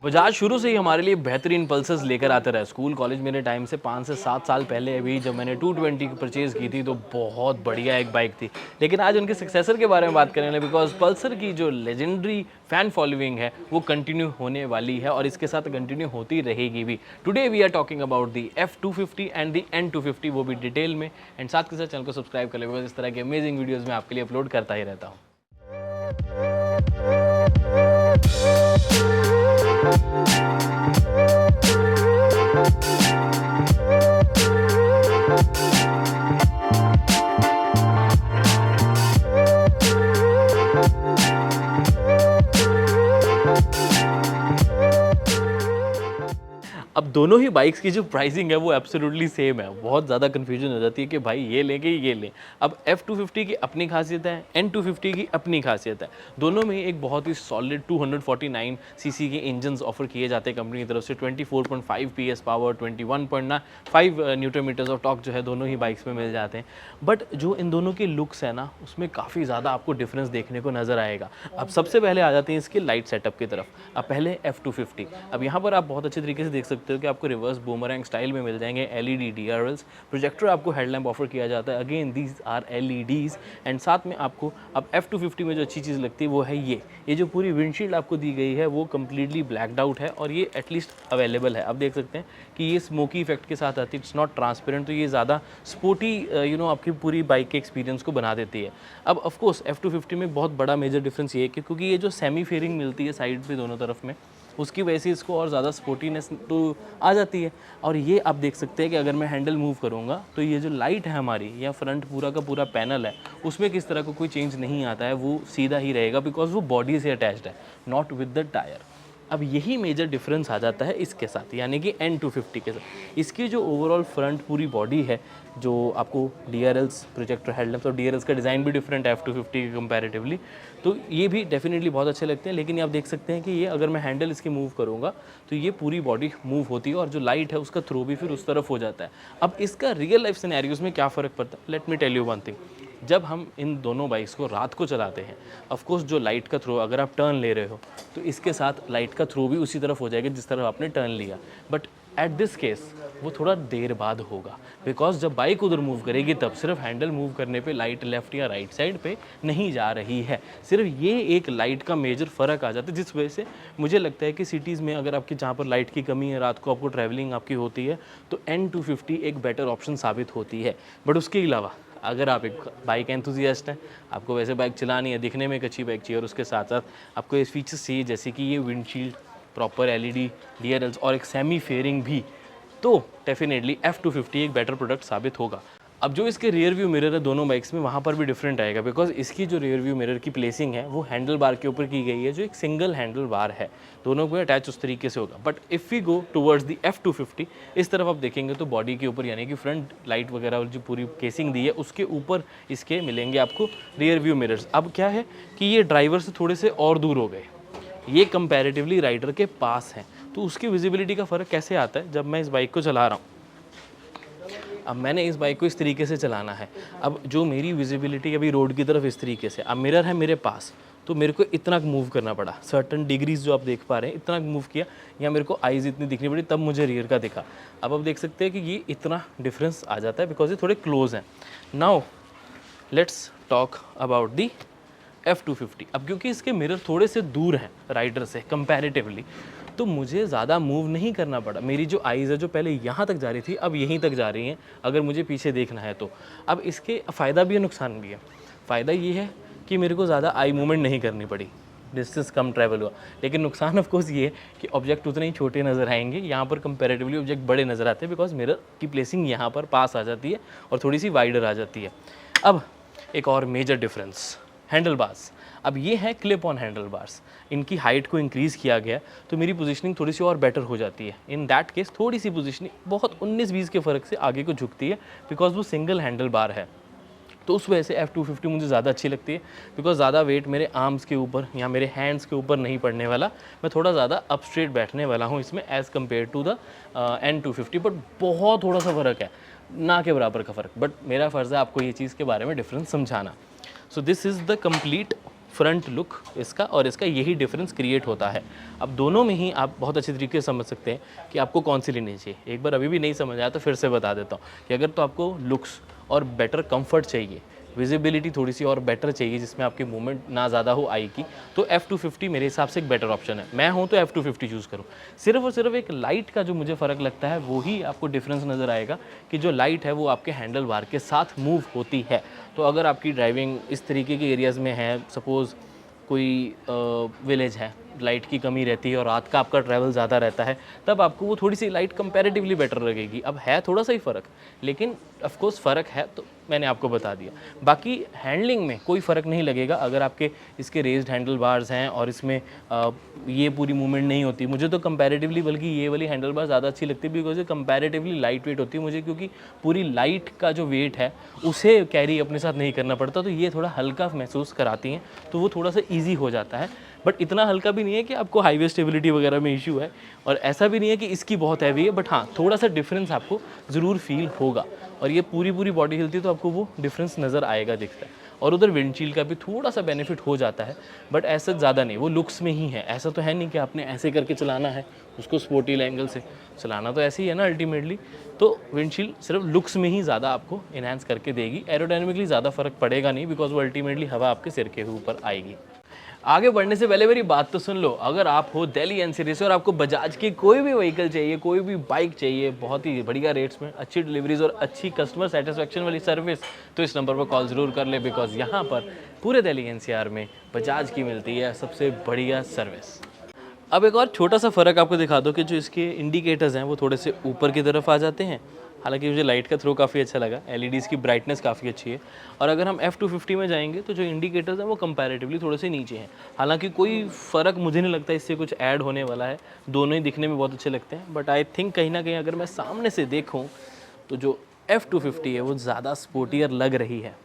बजाज शुरू से ही हमारे लिए बेहतरीन पल्सर्स लेकर आते रहे। स्कूल कॉलेज मेरे टाइम से 5 से 7 साल पहले अभी जब मैंने 220 परचेज़ की थी तो बहुत बढ़िया एक बाइक थी। लेकिन आज उनके सक्सेसर के बारे में बात करेंगे बिकॉज पल्सर की जो लेजेंडरी फ़ैन फॉलोइंग है वो कंटिन्यू होने वाली है और इसके साथ कंटिन्यू होती रहेगी भी। Today we are talking about the F250 and the N250, वो भी डिटेल में। एंड साथ के साथ चैनल को सब्सक्राइब कर ले बिकॉज इस तरह के अमेजिंग वीडियोज़ मैं आपके लिए अपलोड करता ही रहता हूँ। अब दोनों ही बाइक्स की जो प्राइसिंग है वो एब्सोल्युटली सेम है। बहुत ज़्यादा कन्फ्यूजन हो जाती है कि भाई ये लें कि ये लें। अब F250 की अपनी खासियत है, N250 की अपनी खासियत है। दोनों में एक बहुत ही सॉलिड 249 सीसी के इंजन्स ऑफर किए जाते हैं कंपनी की तरफ से। 24.5 PS power, 21.5 newton metres of torque जो है दोनों ही बाइक्स में मिल जाते हैं। बट जो इन दोनों के लुक्स है ना उसमें काफ़ी ज़्यादा आपको डिफरेंस देखने को नज़र आएगा। अब सबसे पहले आ जाते हैं इसके लाइट सेटअप की तरफ। अब पहले F250, अब यहाँ पर आप बहुत अच्छे तरीके से देख सकते हो कि आपको रिवर्स बूमरैंग स्टाइल में मिल जाएंगे। LED DRLs, प्रोजेक्टर आपको हेडलैम्प ऑफर किया जाता है। Again these are LEDs and साथ में आपको अब F250 में जो अच्छी चीज़ लगती है वो है ये जो पूरी विंडशील्ड आपको दी गई है वो कम्प्लीटली ब्लैकड आउट है और ये एटलीस्ट अवेलेबल है। आप देख सकते हैं कि ये स्मोकी इफेक्ट के साथ आती है, इट्स नॉट ट्रांसपेरेंट, तो ये ज़्यादा स्पोर्टी आपकी पूरी बाइक के एक्सपीरियंस को बना देती है। अब ऑफकोर्स F250 में बहुत बड़ा मेजर डिफरेंस ये है कि क्योंकि ये जो सेमी फेयरिंग मिलती है साइड पे दोनों तरफ में, उसकी वजह से इसको और ज़्यादा स्पोर्टीनेस तो आ जाती है। और ये आप देख सकते हैं कि अगर मैं हैंडल मूव करूँगा तो ये जो लाइट है हमारी या फ्रंट पूरा का पूरा पैनल है उसमें किस तरह का कोई चेंज नहीं आता है, वो सीधा ही रहेगा बिकॉज वो बॉडी से अटैच्ड है, नॉट विद द टायर। अब यही मेजर डिफरेंस आ जाता है इसके साथ, यानी कि N250 के साथ। इसकी जो ओवरऑल फ्रंट पूरी बॉडी है, जो आपको DRLs, प्रोजेक्टर हेडलैम्प्स, और DRLs का डिज़ाइन भी डिफरेंट है F250 के कंपैरेटिवली, तो ये भी डेफिनेटली बहुत अच्छे लगते हैं। लेकिन आप देख सकते हैं कि ये अगर मैं हैंडल इसकी मूव करूँगा तो ये पूरी बॉडी मूव होती है और जो लाइट है उसका थ्रो भी फिर उस तरफ हो जाता है। अब इसका रियल लाइफ सिनेरियोज़ में क्या फ़र्क पड़ता है, let me tell you one thing. जब हम इन दोनों बाइक्स को रात को चलाते हैं, ऑफकोर्स जो लाइट का थ्रो, अगर आप टर्न ले रहे हो तो इसके साथ लाइट का थ्रो भी उसी तरफ हो जाएगा जिस तरफ आपने टर्न लिया। बट एट दिस केस वो थोड़ा देर बाद होगा बिकॉज जब बाइक उधर मूव करेगी तब सिर्फ हैंडल मूव करने पे लाइट लेफ़्ट या राइट साइड पे नहीं जा रही है। सिर्फ ये एक लाइट का मेजर फ़र्क आ जाता है, जिस वजह से मुझे लगता है कि सिटीज़ में अगर आपकी जहाँ पर लाइट की कमी है, रात को आपको ट्रैवलिंग आपकी होती है, तो N250 एक बेटर ऑप्शन साबित होती है। बट उसके अलावा अगर आप एक बाइक एंथुजियास्ट हैं, आपको वैसे बाइक चलानी है, दिखने में एक अच्छी बाइक चाहिए और उसके साथ साथ आपको इस फीचर्स चाहिए जैसे कि ये विंडशील्ड, प्रॉपर LED DRLs और एक सेमी फेयरिंग भी, तो डेफिनेटली F250 एक बेटर प्रोडक्ट साबित होगा। अब जो इसके रियर व्यू मिरर है दोनों बाइक्स में, वहाँ पर भी डिफरेंट आएगा बिकॉज इसकी जो रियर व्यू मिरर की प्लेसिंग है वो हैंडल बार के ऊपर की गई है, जो एक सिंगल हैंडल बार है, दोनों को अटैच उस तरीके से होगा। But if we go towards the F250, इस तरफ आप देखेंगे तो बॉडी के ऊपर यानी कि फ्रंट लाइट वगैरह और जो पूरी केसिंग दी है उसके ऊपर इसके मिलेंगे आपको रियर व्यू मिरर्स। अब क्या है कि ये ड्राइवर से थोड़े से और दूर हो गए, ये कंपैरेटिवली राइडर के पास हैं, तो उसकी विजिबिलिटी का फ़र्क कैसे आता है जब मैं इस बाइक को चला रहा हूँ। अब मैंने इस बाइक को इस तरीके से चलाना है, अब जो मेरी विजिबिलिटी अभी रोड की तरफ इस तरीके से, अब मिरर है मेरे पास तो मेरे को इतना मूव करना पड़ा, सर्टन डिग्रीज जो आप देख पा रहे हैं इतना मूव किया, या मेरे को आइज़ इतनी दिखनी पड़ी तब मुझे रियर का दिखा। अब आप देख सकते हैं कि ये इतना डिफरेंस आ जाता है बिकॉज ये थोड़े क्लोज हैं। Now let's talk about the F250। अब क्योंकि इसके मिरर थोड़े से दूर हैं राइडर से कंपैरेटिवली, तो मुझे ज़्यादा मूव नहीं करना पड़ा। मेरी जो आइज़ है जो पहले यहाँ तक जा रही थी अब यहीं तक जा रही हैं अगर मुझे पीछे देखना है तो। अब इसके फ़ायदा भी है नुकसान भी है। फ़ायदा ये है कि मेरे को ज़्यादा आई मूवमेंट नहीं करनी पड़ी, डिस्टेंस कम ट्रैवल हुआ। लेकिन नुकसान ऑफ कोर्स ये है कि ऑब्जेक्ट उतने ही छोटे नज़र आएंगे, यहाँ पर कंपैरेटिवली ऑब्जेक्ट बड़े नज़र आते हैं बिकॉज मिरर की प्लेसिंग यहाँ पर पास आ जाती है और थोड़ी सी वाइडर आ जाती है। अब एक और मेजर डिफरेंस, हैंडल बार्स। अब ये है क्लिप ऑन हैंडल बार्स, इनकी हाइट को इंक्रीज़ किया गया तो मेरी पोजीशनिंग थोड़ी सी और बेटर हो जाती है। इन दैट केस थोड़ी सी पोजीशनिंग बहुत 19-20 के फ़र्क से आगे को झुकती है बिकॉज वो सिंगल हैंडल बार है, तो उस वजह से F250 मुझे ज़्यादा अच्छी लगती है बिकॉज ज़्यादा वेट मेरे आर्म्स के ऊपर या मेरे हैंड्स के ऊपर नहीं पड़ने वाला। मैं थोड़ा ज़्यादा अप स्ट्रेट बैठने वाला हूँ इसमें as compare to the N250। But बहुत थोड़ा सा फ़र्क है, ना के बराबर का फ़र्क, बट मेरा फ़र्ज़ है आपको ये चीज़ के बारे में डिफरेंस समझाना। So this is the complete front look इसका और इसका यही डिफरेंस क्रिएट होता है। अब दोनों में ही आप बहुत अच्छे तरीके से समझ सकते हैं कि आपको कौन सी लेनी चाहिए। एक बार अभी भी नहीं समझ आया तो फिर से बता देता हूँ कि अगर तो आपको लुक्स और बेटर कंफर्ट चाहिए, विजिबिलिटी थोड़ी सी और बेटर चाहिए जिसमें आपकी मूवमेंट ना ज़्यादा हो आई की, तो F250 मेरे हिसाब से एक बेटर ऑप्शन है। मैं हूँ तो F250 चूज़ करूँ। सिर्फ और सिर्फ एक लाइट का जो मुझे फ़र्क लगता है वो ही आपको डिफरेंस नज़र आएगा कि जो लाइट है वो आपके हैंडल बार के साथ मूव होती है। तो अगर आपकी ड्राइविंग इस तरीके के एरियाज़ में है, सपोज़ कोई विलेज है, लाइट की कमी रहती है और रात का आपका ट्रैवल ज़्यादा रहता है, तब आपको वो थोड़ी सी लाइट कंपैरेटिवली बेटर लगेगी। अब है थोड़ा सा ही फ़र्क, लेकिन ऑफ कोर्स फ़र्क है तो मैंने आपको बता दिया। बाकी हैंडलिंग में कोई फ़र्क नहीं लगेगा अगर आपके इसके रेज्ड हैंडल बार्स हैं और इसमें ये पूरी मूवमेंट नहीं होती। मुझे तो कंपैरेटिवली बल्कि ये वाली हैंडल बार ज़्यादा अच्छी लगती है बिकॉज ये कंपैरेटिवली लाइट वेट होती है मुझे, क्योंकि पूरी लाइट का जो वेट है उसे कैरी अपने साथ नहीं करना पड़ता, तो ये थोड़ा हल्का महसूस कराती हैं, तो वो थोड़ा सा ईजी हो जाता है। बट इतना हल्का भी नहीं है कि आपको हाईवे स्टेबिलिटी वगैरह में इशू है, और ऐसा भी नहीं है कि इसकी बहुत हैवी है, बट हाँ थोड़ा सा डिफरेंस आपको ज़रूर फील होगा। और ये पूरी बॉडी हिलती है तो आपको वो डिफरेंस नज़र आएगा, दिखता है। और उधर विंडशील्ड का भी थोड़ा सा बेनिफिट हो जाता है, बट ऐसा ज़्यादा नहीं, वो लुक्स में ही है। ऐसा तो है नहीं कि आपने ऐसे करके चलाना है उसको स्पोर्टी एंगल से, चलाना तो ऐसे ही है ना अल्टीमेटली। तो विंडशील्ड सिर्फ लुक्स में ही ज़्यादा आपको इन्हांस करके देगी, एरोडायनेमिकली ज़्यादा फर्क पड़ेगा नहीं बिकॉज वो अल्टीमेटली हवा आपके सिर के ऊपर आएगी। आगे बढ़ने से पहले मेरी बात तो सुन लो। अगर आप हो दिल्ली एनसीआर से और आपको बजाज की कोई भी व्हीकल चाहिए, कोई भी बाइक चाहिए बहुत ही बढ़िया रेट्स में, अच्छी डिलीवरीज और अच्छी कस्टमर सेटिस्फेक्शन वाली सर्विस, तो इस नंबर पर कॉल ज़रूर कर ले बिकॉज यहाँ पर पूरे दिल्ली एनसीआर में बजाज की मिलती है सबसे बढ़िया सर्विस। अब एक और छोटा सा फ़र्क आपको दिखा दो कि जो इसके इंडिकेटर्स हैं वो थोड़े से ऊपर की तरफ आ जाते हैं। हालांकि मुझे लाइट का थ्रो काफ़ी अच्छा लगा, एलईडीज़ की ब्राइटनेस काफ़ी अच्छी है। और अगर हम F250 में जाएंगे तो जो इंडिकेटर्स हैं वो कंपैरेटिवली थोड़े से नीचे हैं। हालांकि कोई फ़र्क मुझे नहीं लगता इससे कुछ ऐड होने वाला है, दोनों ही दिखने में बहुत अच्छे लगते हैं। बट आई थिंक कहीं ना कहीं अगर मैं सामने से देखूँ तो जो F250 है वो ज़्यादा स्पोर्टियर लग रही है।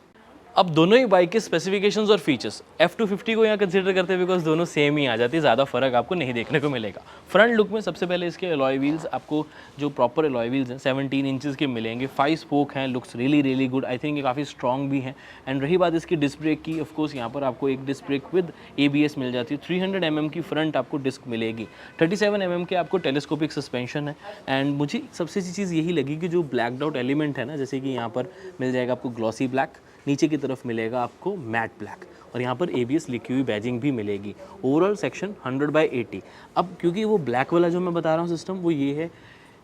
अब दोनों ही बाइक के स्पेसिफिकेशंस और फीचर्स F250 को यहाँ कंसीडर करते हैं बिकॉज दोनों सेम ही आ जाती है, ज़्यादा फर्क आपको नहीं देखने को मिलेगा। फ्रंट लुक में सबसे पहले इसके अलॉय व्हील्स, आपको जो प्रॉपर अलॉय व्हील्स हैं 17 इंचेस के मिलेंगे, 5 स्पोक हैं, looks really good. I think ये काफ़ी स्ट्रॉन्ग भी हैं। एंड रही बात इसकी डिस्क ब्रेक की, ऑफकोर्स यहाँ पर आपको एक डिस्क ब्रेक विद ABS मिल जाती है। 300 mm की फ्रंट आपको डिस्क मिलेगी, 37 mm के आपको टेलीस्कोपिक सस्पेंशन है। एंड मुझे सबसे अच्छी चीज़ यही लगी कि जो ब्लैकड आउट एलिमेंट है ना, जैसे कि यहाँ पर मिल जाएगा आपको ग्लॉसी ब्लैक, नीचे की तरफ मिलेगा आपको मैट ब्लैक, और यहाँ पर ABS लिखी हुई बैजिंग भी मिलेगी। Overall section 100/80। अब क्योंकि वो ब्लैक वाला जो मैं बता रहा हूँ सिस्टम वो ये है,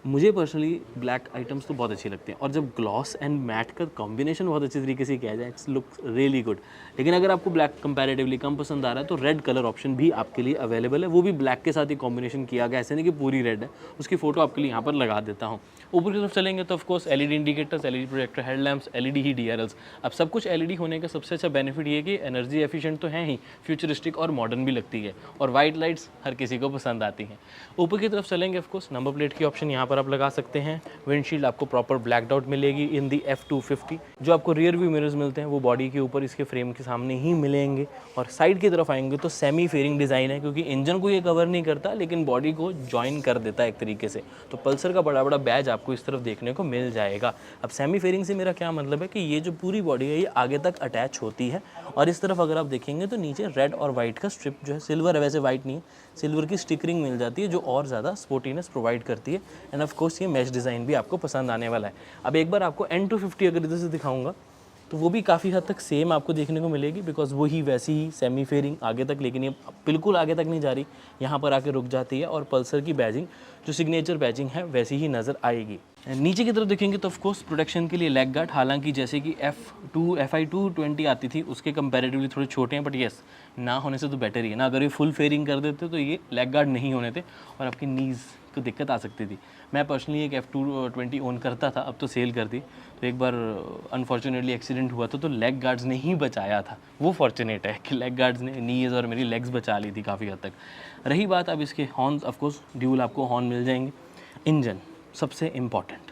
मुझे पर्सनली ब्लैक आइटम्स तो बहुत अच्छे लगते हैं, और जब ग्लॉस एंड मैट का कॉम्बिनेशन बहुत अच्छे तरीके से किया जाए इट्स लुक रियली गुड। लेकिन अगर आपको ब्लैक कंपैरेटिवली कम पसंद आ रहा है तो रेड कलर ऑप्शन भी आपके लिए अवेलेबल है, वो भी ब्लैक के साथ ही कॉम्बिनेशन किया गया, ऐसे नहीं कि पूरी रेड है। उसकी फ़ोटो आपके लिए यहाँ पर लगा देता हूँ। ऊपर की तरफ चलेंगे तो of course LED indicators, LED projector, headlamps, LED ही DRLs। अब सब कुछ LED होने का सबसे अच्छा बेनिफिट ये कि एनर्जी एफिशिएंट तो है ही, फ्यूचरिस्टिक और मॉडर्न भी लगती है, और वाइट लाइट्स हर किसी को पसंद आती हैं। ऊपर की तरफ चलेंगे ऑफकोर्स नंबर प्लेट की ऑप्शन यहाँ पर आप लगा सकते हैं। विंडशील्ड आपको प्रॉपर ब्लैक आउट मिलेगी इन दी F250। जो आपको रियर व्यू मिरर्स मिलते हैं वो बॉडी के ऊपर इसके फ्रेम के सामने ही मिलेंगे, और साइड की तरफ आएंगे तो सेमी फेयरिंग डिज़ाइन है, क्योंकि इंजन को ये कवर नहीं करता लेकिन बॉडी को ज्वाइन कर देता है एक तरीके से। तो पल्सर का बड़ा बैज आपको इस तरफ देखने को मिल जाएगा। अब सेमी फेयरिंग से मेरा क्या मतलब है कि ये जो पूरी बॉडी है ये आगे तक अटैच होती है, और इस तरफ अगर आप देखेंगे तो नीचे रेड और वाइट का स्ट्रिप जो है, सिल्वर है वैसे वाइट नहीं है, सिल्वर की स्टिकरिंग मिल जाती है जो और ज़्यादा स्पोर्टीनेस प्रोवाइड करती है। एंड ऑफ कोर्स ये मैश डिज़ाइन भी आपको पसंद आने वाला है। अब एक बार आपको N250 अगर इधर से दिखाऊंगा तो वो भी काफ़ी हद तक सेम आपको देखने को मिलेगी, बिकॉज वो ही वैसी ही सेमी फेयरिंग आगे तक, लेकिन ये बिल्कुल आगे तक नहीं जा रही, यहाँ पर आके रुक जाती है, और पल्सर की बैजिंग जो सिग्नेचर बैजिंग है वैसी ही नज़र आएगी। नीचे की तरफ देखेंगे तो ऑफकोर्स प्रोटेक्शन के लिए लेग गार्ड, हालांकि जैसे कि FI 220 आती थी उसके कंपैरेटिवली थोड़े छोटे हैं, बट येस ना होने से तो बेटर ही है ना। अगर ये फुल फेयरिंग कर देते तो ये लेग गार्ड नहीं होने थे और आपकी नीज़ को दिक्कत आ सकती थी। मैं पर्सनली एक F220 ओन करता था, अब तो सेल कर दी। तो एक बार अनफॉर्चुनेटली एक्सीडेंट हुआ तो लेग गार्ड्स ने ही बचाया था। वो फॉर्चुनेट है कि लेग गार्ड्स ने नीज़ और मेरी लेग्स बचा ली थी काफ़ी हद तक। रही बात अब इसके हॉर्न्स, ऑफकोर्स ड्यूल आपको हॉर्न मिल जाएंगे। इंजन सबसे इम्पॉर्टेंट,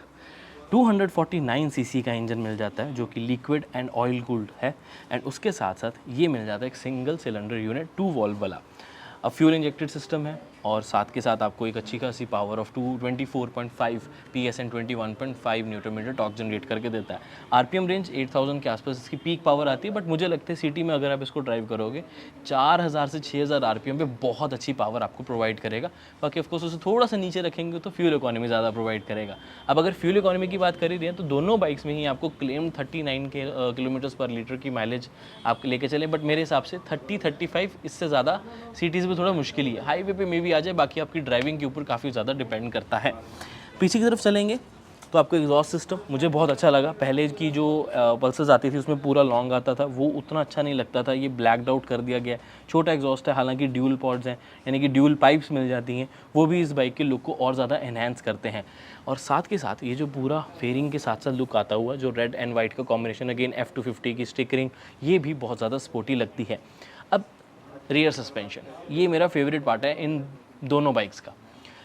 249 सीसी का इंजन मिल जाता है जो कि लिक्विड एंड ऑयल कूल्ड है, एंड उसके साथ साथ ये मिल जाता है एक सिंगल सिलेंडर यूनिट 2 वॉल्व वाला। अब फ्यूल इंजेक्टेड सिस्टम है, और साथ के साथ आपको एक अच्छी खासी power of 224.5 PS and 21.5 newton metre torque generate करके देता है। आरपीएम रेंज 8000 के आसपास इसकी पीक पावर आती है, बट मुझे लगता है सिटी में अगर आप इसको ड्राइव करोगे 4000 से 6000 आरपीएम पे बहुत अच्छी पावर आपको प्रोवाइड करेगा। बाकी ऑफकोर्स उसे थोड़ा सा नीचे रखेंगे तो फ्यूल इकोनॉमी ज़्यादा प्रोवाइड करेगा। अब अगर फ्यूल इकोनॉमी की बात कर ही रहे हैं तो दोनों बाइक्स में ही आपको क्लेम 39 किलोमीटर्स पर लीटर की माइलेज आप लेके चलें, बट मेरे हिसाब से 30-35 इससे ज़्यादा सिटीज़ में थोड़ा मुश्किल ही है। हाईवे पे मे भी आ जाए, बाकी आपकी ड्राइविंग के ऊपर काफ़ी ज़्यादा डिपेंड करता है। पीछे की तरफ चलेंगे तो आपको एग्जॉस्ट सिस्टम मुझे बहुत अच्छा लगा। पहले की जो पल्सर्स आती थी उसमें पूरा लॉन्ग आता था, वो उतना अच्छा नहीं लगता था। ये ब्लैकड आउट कर दिया गया है। छोटा एग्जॉस्ट है, हालांकि ड्यूल पॉड्स हैं, यानी कि ड्यूल पाइप्स मिल जाती हैं, वो भी इस बाइक के लुक को और ज़्यादा एनहांस करते हैं। और साथ के साथ ये जो पूरा फेयरिंग के साथ साथ लुक आता हुआ जो रेड एंड वाइट का कॉम्बिनेशन, अगेन F250 की स्टिकरिंग, ये भी बहुत ज़्यादा स्पोर्टी लगती है। अब रियर सस्पेंशन, ये मेरा फेवरेट पार्ट है इन दोनों बाइक्स का।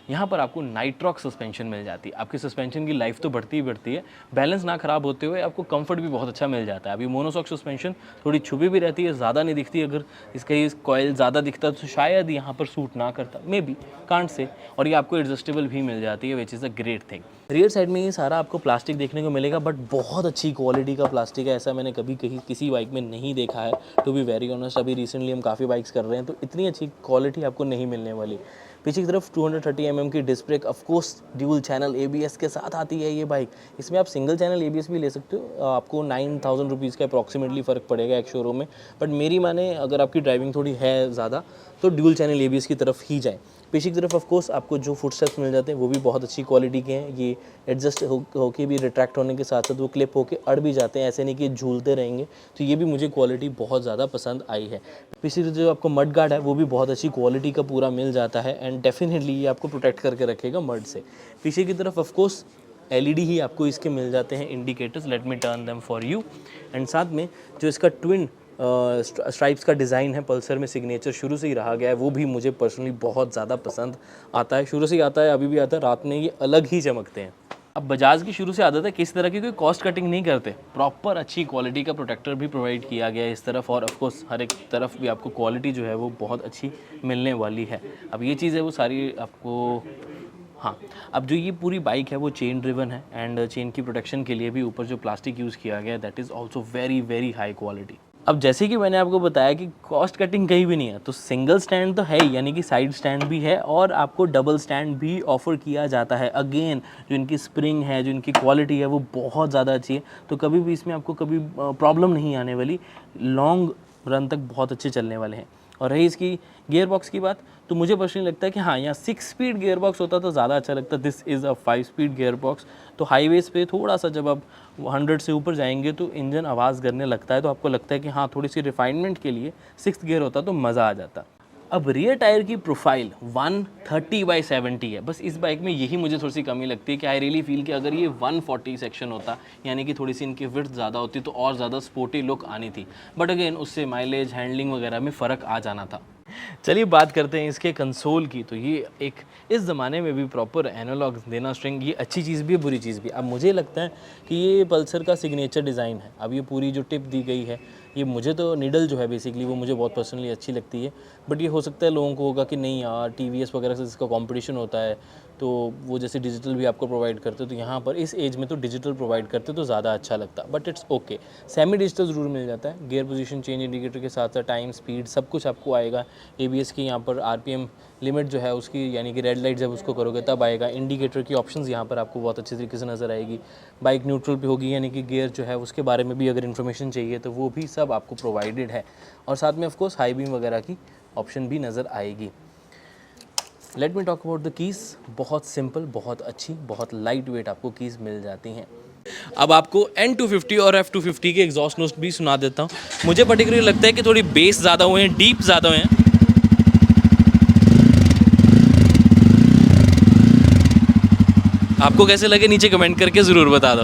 यहाँ पर आपको नाइट्रॉक सस्पेंशन मिल जाती है। आपकी सस्पेंशन की लाइफ तो बढ़ती ही बढ़ती है, बैलेंस ना ख़राब होते हुए आपको कंफर्ट भी बहुत अच्छा मिल जाता है। अभी मोनोशॉक सस्पेंशन थोड़ी छुपी भी रहती है, ज़्यादा नहीं दिखती। अगर इसका ये कॉयल ज़्यादा दिखता तो शायद यहाँ पर सूट ना करता, मे बी, कांट से। और ये आपको एडजस्टेबल भी मिल जाती है, which is a great thing. Rear side में ये सारा आपको प्लास्टिक देखने को मिलेगा, बट बहुत अच्छी क्वालिटी का प्लास्टिक है। ऐसा मैंने कभी कहीं किसी बाइक में नहीं देखा है, टू बी वेरी ऑनेस्ट। अभी रिसेंटली हम काफ़ी बाइक्स कर रहे हैं तो इतनी अच्छी क्वालिटी आपको नहीं मिलने वाली। पीछे की तरफ 230 mm की disc brake, of course dual channel ABS के साथ आती है ये बाइक। इसमें आप सिंगल चैनल ABS भी ले सकते हो, आपको 9000 रुपीज़ का अप्रॉक्सीमेटली फ़र्क पड़ेगा एक शोरूम में। बट मेरी माने अगर आपकी ड्राइविंग थोड़ी है ज़्यादा तो ड्यूल चैनल ABS की तरफ ही जाएँ। पीछे की तरफ ऑफकोर्स आपको जो फुटस्टेप्स मिल जाते हैं वो भी बहुत अच्छी क्वालिटी के हैं। ये एडजस्ट होके भी रिट्रैक्ट होने के साथ साथ वो क्लिप होके अड़ भी जाते हैं, ऐसे नहीं कि झूलते रहेंगे। तो ये भी मुझे क्वालिटी बहुत ज़्यादा पसंद आई है। पीछे जो आपको मड गार्ड है वो भी बहुत अच्छी क्वालिटी का पूरा मिल जाता है, एंड डेफिनेटली ये आपको प्रोटेक्ट करके रखेगा मड से। पीछे की तरफ ऑफकोर्स LED ही आपको इसके मिल जाते हैं, indicators. Let me turn them for you. And साथ में जो इसका ट्विन स्ट्राइप्स का डिज़ाइन है, पल्सर में सिग्नेचर शुरू से ही रहा गया है, वो भी मुझे पर्सनली बहुत ज़्यादा पसंद आता है। शुरू से ही आता है, अभी भी आता है, रात में ये अलग ही चमकते हैं। अब बजाज की शुरू से आदत है किसी तरह की कोई कॉस्ट कटिंग नहीं करते, प्रॉपर अच्छी क्वालिटी का प्रोटेक्टर भी प्रोवाइड किया गया है इस तरफ, और ऑफकोर्स हर एक तरफ भी आपको क्वालिटी जो है वो बहुत अच्छी मिलने वाली है। अब ये चीज़ है वो सारी आपको, हाँ, अब जो ये पूरी बाइक है वो चेन ड्रिवन है, एंड चेन की प्रोटेक्शन के लिए भी ऊपर जो प्लास्टिक यूज़ किया गया है that is also very very high quality. अब जैसे कि मैंने आपको बताया कि कॉस्ट कटिंग कहीं भी नहीं है, तो सिंगल स्टैंड तो है ही, यानी कि साइड स्टैंड भी है, और आपको डबल स्टैंड भी ऑफर किया जाता है। अगेन जो इनकी स्प्रिंग है, जो इनकी क्वालिटी है वो बहुत ज़्यादा अच्छी है, तो कभी भी इसमें आपको कभी प्रॉब्लम नहीं आने वाली। लॉन्ग रन तक बहुत अच्छे चलने वाले हैं। और रही इसकी गियर बॉक्स की बात, तो मुझे पर्सनली लगता है कि हाँ, यहाँ 6 स्पीड गियर बॉक्स होता तो ज़्यादा अच्छा लगता। This is a 5 speed gear box. तो हाईवेज़ पे थोड़ा सा जब आप 100 से ऊपर जाएंगे तो इंजन आवाज़ करने लगता है, तो आपको लगता है कि हाँ, थोड़ी सी रिफाइनमेंट के लिए 6th गियर होता तो मज़ा आ जाता। अब रियर टायर की प्रोफाइल 130/70 है। बस इस बाइक में यही मुझे थोड़ी सी कमी लगती है कि आई रियली फील कि अगर ये 140 सेक्शन होता, यानी कि थोड़ी सी इनकी विड्थ ज़्यादा होती, तो और ज़्यादा स्पोर्टी लुक आनी थी। बट अगेन उससे माइलेज, हैंडलिंग वगैरह में फ़र्क आ जाना था। चलिए बात करते हैं इसके कंसोल की। तो ये एक इस ज़माने में भी प्रॉपर एनालॉग देना स्ट्रिंग, ये अच्छी चीज़ भी है, बुरी चीज़ भी। अब मुझे लगता है कि ये पल्सर का सिग्नेचर डिज़ाइन है। अब ये पूरी जो टिप दी गई है, ये मुझे तो निडल जो है बेसिकली वो मुझे बहुत पर्सनली अच्छी लगती है। बट ये हो सकता है लोगों को होगा कि नहीं यार, TVS वगैरह से जिसका कंपटीशन होता है तो वो जैसे डिजिटल भी आपको प्रोवाइड करते तो यहाँ पर इस एज में तो डिजिटल प्रोवाइड करते तो ज़्यादा अच्छा लगता। But it's okay, semi digital ज़रूर मिल जाता है। गियर पोजीशन चेंज इंडिकेटर के साथ साथ टाइम, स्पीड, सब कुछ आपको आएगा। ABS की यहाँ पर RPM लिमिट जो है उसकी, यानी कि रेड लाइट जब उसको करोगे तब आएगा। इंडिकेटर की ऑप्शंस यहाँ पर आपको बहुत अच्छे तरीके से नज़र आएगी। बाइक न्यूट्रल पे होगी, यानी कि गियर जो है उसके बारे में भी अगर इन्फॉर्मेशन चाहिए तो वो भी सब आपको प्रोवाइडेड है। और साथ में ऑफकोर्स हाई बीम वगैरह की ऑप्शन भी नज़र आएगी। Let me talk about the keys. बहुत सिंपल, बहुत अच्छी, बहुत लाइट वेट आपको कीज़ मिल जाती हैं। अब आपको N250 और F250 के एग्जॉस्ट नोट भी सुना देता हूँ। मुझे पर्टिकुलरली लगता है कि थोड़ी बेस ज़्यादा हुए हैं, डीप ज़्यादा हुए हैं। आपको कैसे लगे नीचे कमेंट करके ज़रूर बता दो।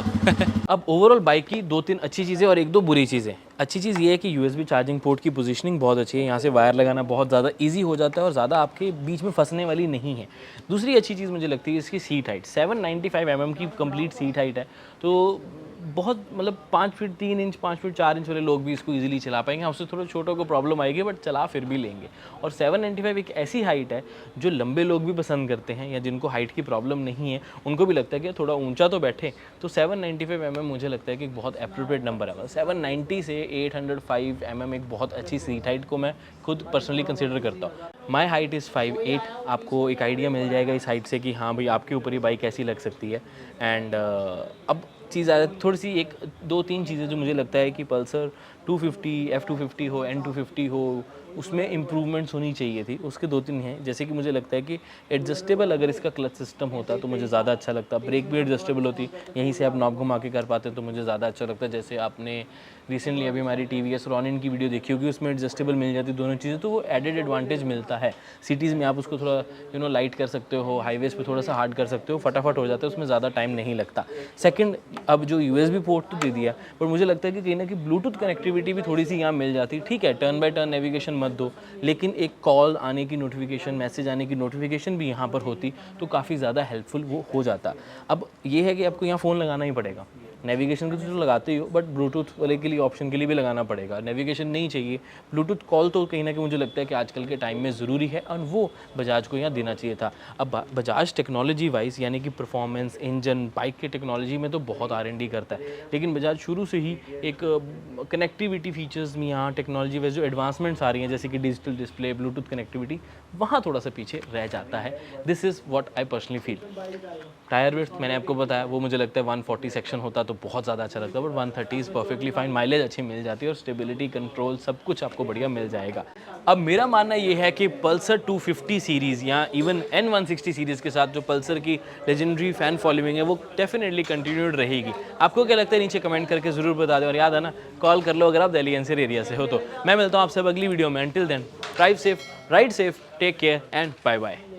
अब ओवरऑल बाइक की 2-3 अच्छी चीज़ें और 1-2 बुरी चीज़ें। अच्छी चीज़ ये है कि यूएसबी चार्जिंग पोर्ट की पोजीशनिंग बहुत अच्छी है, यहाँ से वायर लगाना बहुत ज़्यादा इजी हो जाता है और ज़्यादा आपके बीच में फंसने वाली नहीं है। दूसरी अच्छी चीज़ मुझे लगती है इसकी सीट हाइट, 795 की कंप्लीट सीट हाइट है, तो बहुत मतलब 5 फीट 3 इंच 5 फीट 4 इंच वाले लोग भी इसको ईजिली चला पाएंगे। उससे थोड़ा छोटों को प्रॉब्लम आएगी बट चला फिर भी लेंगे। और 795 एक ऐसी हाइट है जो लंबे लोग भी पसंद करते हैं या जिनको हाइट की प्रॉब्लम नहीं है, उनको भी लगता है कि थोड़ा ऊंचा तो बैठे, तो 795 मुझे लगता है कि एक बहुत अप्रोप्रिएट नंबर है। 790 से 805 एक बहुत अच्छी सीट हाइट को मैं खुद पर्सनली कंसिडर करता हूँ। माई हाइट इज़ 5'8", आपको एक आइडिया मिल जाएगा इस हाइट से कि हाँ भाई आपके ऊपर ये बाइक कैसी लग सकती है। एंड अब चीज़ थोड़ी सी एक 2-3 चीज़ें जो मुझे लगता है कि पल्सर 250 F250 हो N250 हो उसमें इम्प्रूवमेंट्स होनी चाहिए थी, उसके 2-3 हैं। जैसे कि मुझे लगता है कि एडजस्टेबल अगर इसका क्लच सिस्टम होता तो मुझे ज़्यादा अच्छा लगता, ब्रेक भी एडजस्टेबल होती, यहीं से आप नॉब घुमा के कर पाते तो मुझे ज़्यादा अच्छा लगता। जैसे आपने रिसेंटली अभी हमारी TVS रॉनिन की वीडियो देखी होगी, उसमें एडजस्टेबल मिल जाती दोनों चीज़ें, तो वो एडेड एडवांटेज मिलता है। सिटीज़ में आप उसको थोड़ा लाइट कर सकते हो, हाईवेज पे थोड़ा सा हार्ड कर सकते हो, फटाफट हो जाता है, उसमें ज़्यादा टाइम नहीं लगता। सेकंड, अब जो USB पोर्ट तो दे दिया, पर मुझे लगता है कि कहीं ना कहीं ब्लूटूथ कनेक्टिविटी भी थोड़ी सी यहाँ मिल जाती। ठीक है, टर्न बाय टर्न नेविगेशन मत दो, लेकिन एक कॉल आने की नोटिफिकेशन, मैसेज आने की नोटिफिकेशन भी यहाँ पर होती तो काफ़ी ज़्यादा हेल्पफुल वो हो जाता। अब ये है कि आपको यहाँ फ़ोन लगाना ही पड़ेगा, नेविगेशन के तो लगाते ही हो, बट ब्लूटूथ वाले के लिए ऑप्शन के लिए भी लगाना पड़ेगा। नेविगेशन नहीं चाहिए, ब्लूटूथ कॉल तो कहीं ना कहीं मुझे लगता है कि आजकल के टाइम में ज़रूरी है और वो बजाज को यहाँ देना चाहिए था। अब बजाज टेक्नोलॉजी वाइज यानी कि परफॉर्मेंस, इंजन, बाइक की टेक्नोलॉजी में तो बहुत R&D करता है, लेकिन बजाज शुरू से ही एक कनेक्टिविटी फीचर्स में यहाँ टेक्नोलॉजी वाइज जो एडवांसमेंट्स आ रही हैं जैसे कि डिजिटल डिस्प्ले, ब्लूटूथ कनेक्टिविटी, वहाँ थोड़ा सा पीछे रह जाता है। This is what I personally feel. Tyre width मैंने आपको बताया, वो मुझे लगता है 140 सेक्शन होता तो बहुत ज़्यादा अच्छा लगता, but 130 is perfectly fine. Mileage अच्छी मिल जाती है और स्टेबिलिटी, कंट्रोल सब कुछ आपको बढ़िया मिल जाएगा। अब मेरा मानना ये है कि पल्सर 250 सीरीज़ या इवन N160 सीरीज़ के साथ जो पल्सर की लेजेंडरी फ़ैन फॉलोइंग है वो डेफिनेटली कंटिन्यूड रहेगी। आपको क्या लगता है नीचे कमेंट करके ज़रूर बता दें, और याद है ना, कॉल कर लो अगर आप दिल्ली एनसीआर एरिया से हो तो। मैं मिलता हूँ आपसे अगली वीडियो में। Until then, drive safe, ride safe, take care and bye bye.